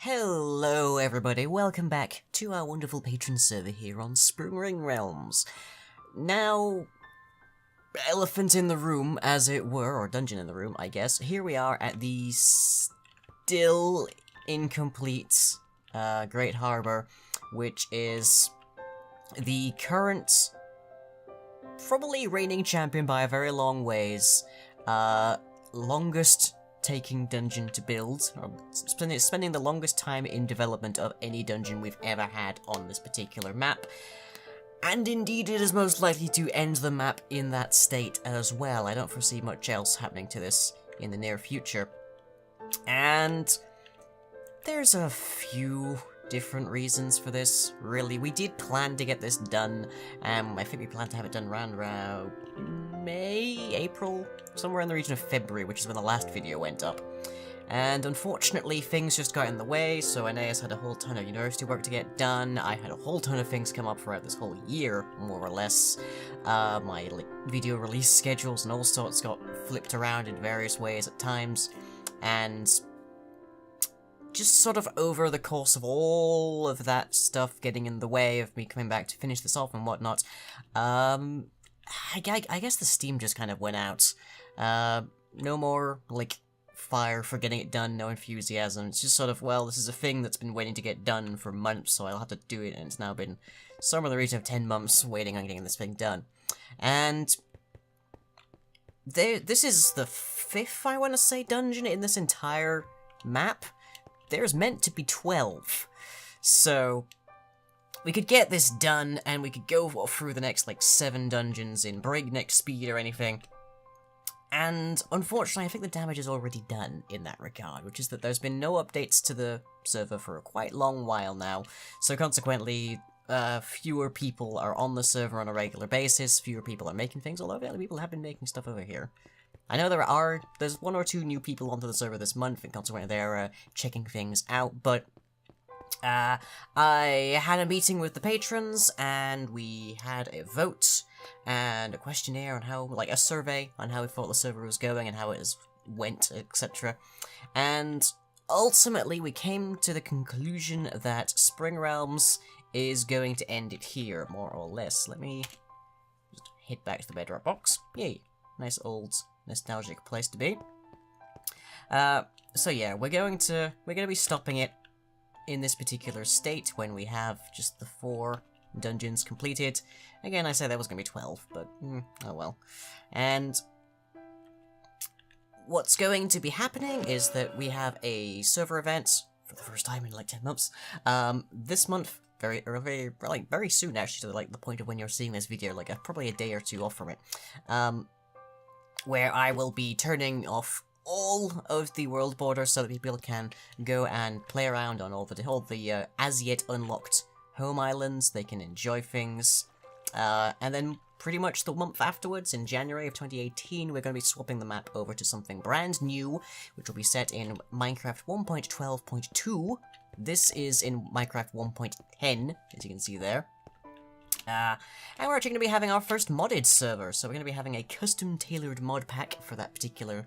Hello everybody, welcome back to our wonderful Patron server here on Springrealms. Now, elephant in the room, as it were, or dungeon in the room, I guess. Here we are at the still incomplete Great Harbour, which is the current, probably reigning champion by a very long ways, longest taking dungeon to build, or spending the longest time in development of any dungeon we've ever had on this particular map. And indeed it is most likely to end the map in that state as well. I don't foresee much else happening to this in the near future. And there's a few different reasons for this, really. We did plan to get this done. I think we planned to have it done around May, April, somewhere in the region of February, which is when the last video went up. And unfortunately, things just got in the way, so Aeneas had a whole ton of university work to get done. I had a whole ton of things come up throughout this whole year, more or less. My video release schedules and all sorts got flipped around in various ways at times, and just sort of over the course of all of that stuff getting in the way of me coming back to finish this off and whatnot, I guess the steam just kind of went out. No more, fire for getting it done, no enthusiasm. It's just sort of, well, this is a thing that's been waiting to get done for months, so I'll have to do it, and it's now been somewhere in the region of 10 months waiting on getting this thing done. And this is the 5th, I want to say, dungeon in this entire map. There's meant to be 12. So we could get this done, and we could go through the next, 7 dungeons in breakneck speed or anything. And unfortunately, I think the damage is already done in that regard, which is that there's been no updates to the server for a quite long while now. So consequently, fewer people are on the server on a regular basis, fewer people are making things, although other people have been making stuff over here. I know there's 1 or 2 new people onto the server this month, and consequently they're checking things out, but I had a meeting with the patrons, and we had a vote and a questionnaire on how, a survey on how we thought the server was going and how it went, etc. And ultimately we came to the conclusion that Springrealms is going to end it here, more or less. Let me just head back to the bedrock box. Yay, nice old nostalgic place to be. So yeah, we're going to be stopping it in this particular state when we have just the 4 dungeons completed. Again, I said there was going to be 12, but oh well. And what's going to be happening is that we have a server event for the first time in 10 months. This month, very soon actually, to the point of when you're seeing this video, probably a day or 2 off from it. Where I will be turning off all of the world borders so that people can go and play around on all the as yet unlocked home islands. They can enjoy things, and then pretty much the month afterwards, in January of 2018, we're going to be swapping the map over to something brand new, which will be set in Minecraft 1.12.2. This is in Minecraft 1.10, as you can see there. And we're actually going to be having our first modded server, so we're going to be having a custom-tailored mod pack for that particular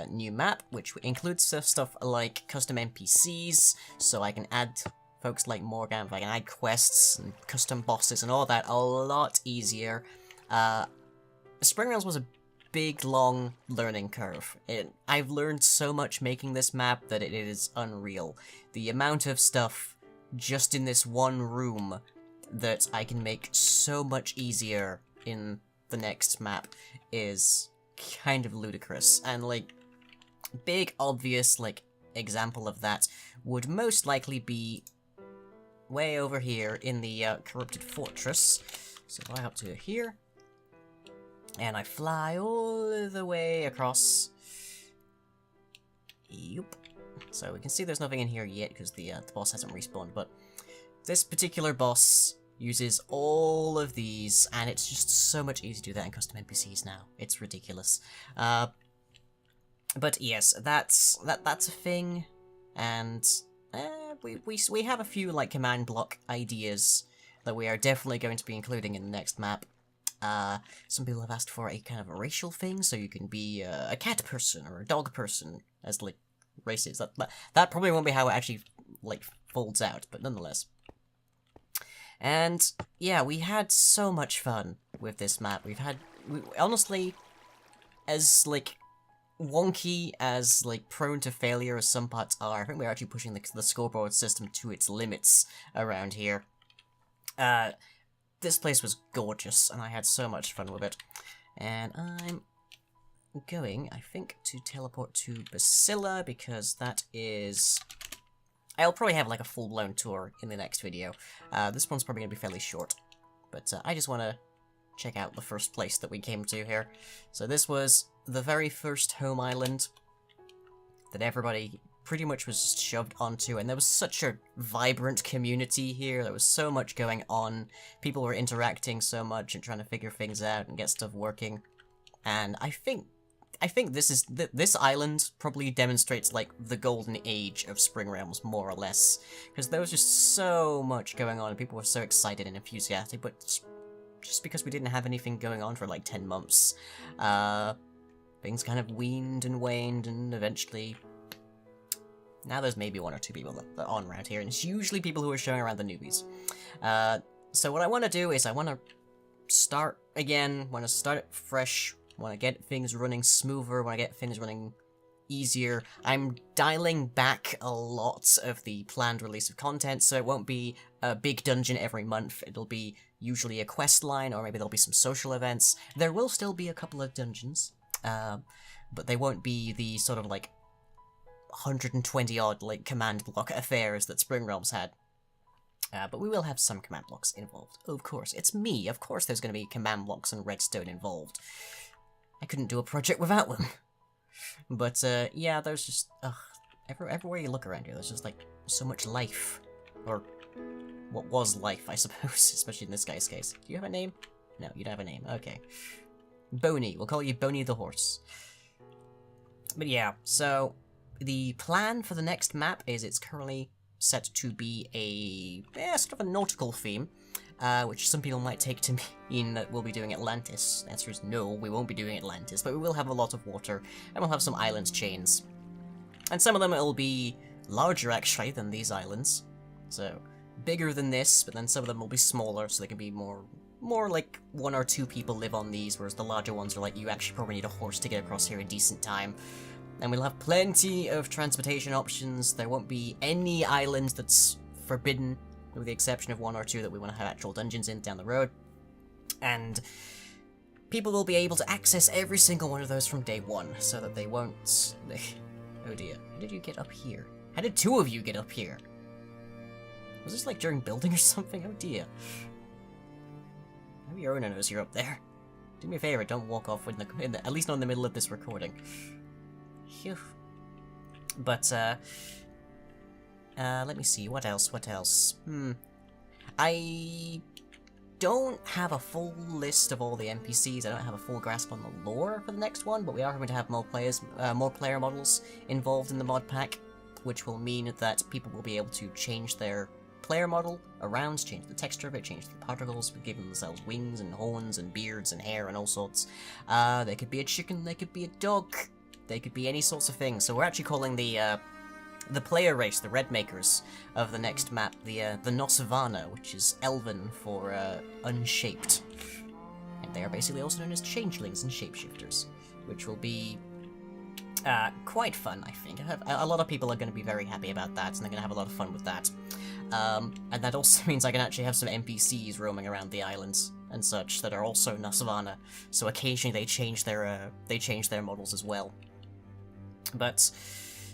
new map, which includes stuff like custom NPCs, so I can add folks like Morgan, I can add quests and custom bosses and all that a lot easier. Springrealms was a big, long learning curve. I've learned so much making this map that it is unreal. The amount of stuff just in this one room that I can make so much easier in the next map is kind of ludicrous. And, big, obvious, example of that would most likely be way over here in the corrupted fortress. So if I up to here, and I fly all the way across. Yup. So we can see there's nothing in here yet because the boss hasn't respawned, but this particular boss uses all of these, and it's just so much easier to do that in custom NPCs now. It's ridiculous. But yes, that's a thing, and we have a few command block ideas that we are definitely going to be including in the next map. Some people have asked for a kind of a racial thing, so you can be a cat person or a dog person as races. That probably won't be how it actually like, folds out, but nonetheless. And, yeah, we had so much fun with this map. Honestly, as, like, wonky as, like, prone to failure as some parts are, I think we're actually pushing the scoreboard system to its limits around here. This place was gorgeous, and I had so much fun with it. And I'm going, I think, to teleport to Basilla, because that is... I'll probably have, like, a full-blown tour in the next video. This one's probably going to be fairly short. But I just want to check out the first place that we came to here. So this was the very first home island that everybody pretty much was shoved onto, and there was such a vibrant community here. There was so much going on. People were interacting so much and trying to figure things out and get stuff working. And I think this island probably demonstrates, like, the golden age of Springrealms, more or less. Because there was just so much going on, and people were so excited and enthusiastic, but just because we didn't have anything going on for, like, 10 months, things kind of weaned and waned, and eventually... Now there's maybe 1 or 2 people that are on around here, and it's usually people who are showing around the newbies. So what I want to do is I want to start again, want to start it fresh, want to get things running smoother, want to get things running easier. I'm dialing back a lot of the planned release of content, so it won't be a big dungeon every month. It'll be usually a quest line, or maybe there'll be some social events. There will still be a couple of dungeons, but they won't be the sort of, like, 120-odd, like, command block affairs that Springrealms had. But we will have some command blocks involved. Of course, it's me. Of course there's going to be command blocks and redstone involved. I couldn't do a project without them. But, yeah, there's just... everywhere you look around here, there's just, like, so much life. Or, what was life, I suppose, especially in this guy's case. Do you have a name? No, you don't have a name. Okay. Boney. We'll call you Boney the Horse. But yeah, so... The plan for the next map is it's currently set to be a sort of a nautical theme, which some people might take to mean that we'll be doing Atlantis. The answer is no, we won't be doing Atlantis, but we will have a lot of water, and we'll have some island chains. And some of them will be larger, actually, than these islands. So, bigger than this, but then some of them will be smaller, so they can be more like 1 or 2 people live on these, whereas the larger ones are like, you actually probably need a horse to get across here in decent time. And we'll have plenty of transportation options. There won't be any island that's forbidden, with the exception of 1 or 2 that we want to have actual dungeons in down the road. And people will be able to access every single one of those from day 1, so that they won't... Oh dear, how did you get up here? How did 2 of you get up here? Was this like during building or something? Oh dear. Maybe your owner knows you're up there. Do me a favor, don't walk off at least not in the middle of this recording. Phew. But, let me see, what else? I don't have a full list of all the NPCs, I don't have a full grasp on the lore for the next one, but we are going to have more player models involved in the mod pack, which will mean that people will be able to change their player model around, change the texture of it, change the particles, give themselves wings and horns and beards and hair and all sorts. They could be a chicken, they could be a dog, they could be any sorts of things. So we're actually calling the player race, the Red Makers, of the next map, the Nosvana, which is Elven for unshaped. And they are basically also known as changelings and shapeshifters, which will be quite fun, I think. A lot of people are going to be very happy about that, and they're going to have a lot of fun with that. And that also means I can actually have some NPCs roaming around the islands and such that are also Nosvana, so occasionally they change their models as well. But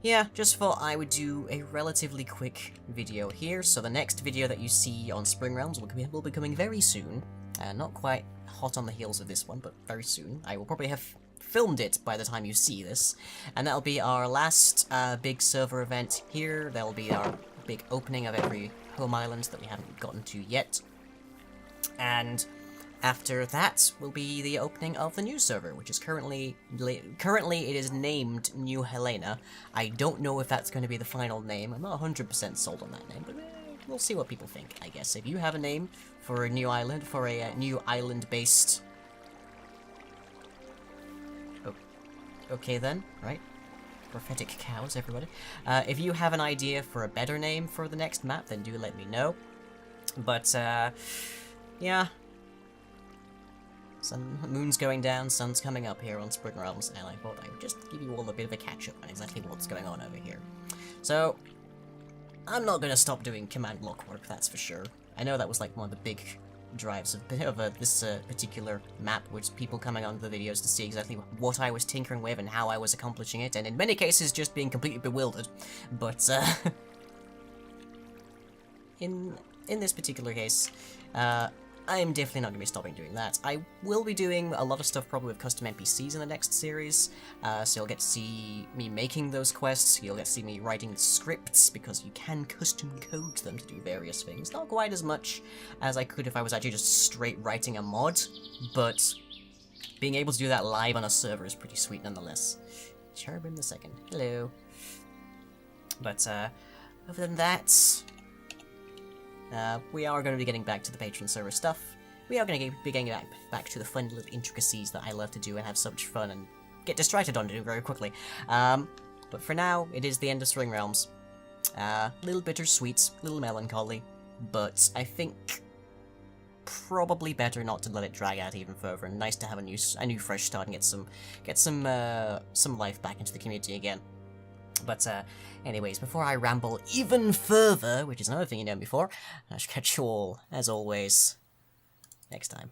yeah, just thought I would do a relatively quick video here. So the next video that you see on Springrealms will be coming very soon. Not quite hot on the heels of this one, but very soon. I will probably have filmed it by the time you see this. And that'll be our last big server event here. That'll be our big opening of every home island that we haven't gotten to yet. And after that will be the opening of the new server, which is currently it is named New Helena. I don't know if that's going to be the final name. I'm not 100% sold on that name, but we'll see what people think, I guess. If you have a name for a new island, for a new island-based... Oh, okay then, right? Prophetic cows, everybody. If you have an idea for a better name for the next map, then do let me know. But, yeah. Moon's going down, sun's coming up here on Springrealms, and I thought I would just give you all a bit of a catch-up on exactly what's going on over here. So, I'm not going to stop doing command block work, that's for sure. I know that was like one of the big drives of this particular map, was people coming on the videos to see exactly what I was tinkering with and how I was accomplishing it, and in many cases just being completely bewildered. But, in this particular case, I am definitely not going to be stopping doing that. I will be doing a lot of stuff probably with custom NPCs in the next series, so you'll get to see me making those quests, you'll get to see me writing scripts, because you can custom code them to do various things. Not quite as much as I could if I was actually just straight writing a mod, but being able to do that live on a server is pretty sweet nonetheless. Cherubim the Second, hello. But, other than that, we are going to be getting back to the Patron server stuff. We are going to be getting back to the fun little intricacies that I love to do and have so much fun and get distracted on to do very quickly. But for now, it is the end of Springrealms. Little bittersweet, little melancholy, but I think probably better not to let it drag out even further. And nice to have a new fresh start and get some life back into the community again. But, anyways, before I ramble even further, which is another thing you know before, I shall catch you all, as always, next time.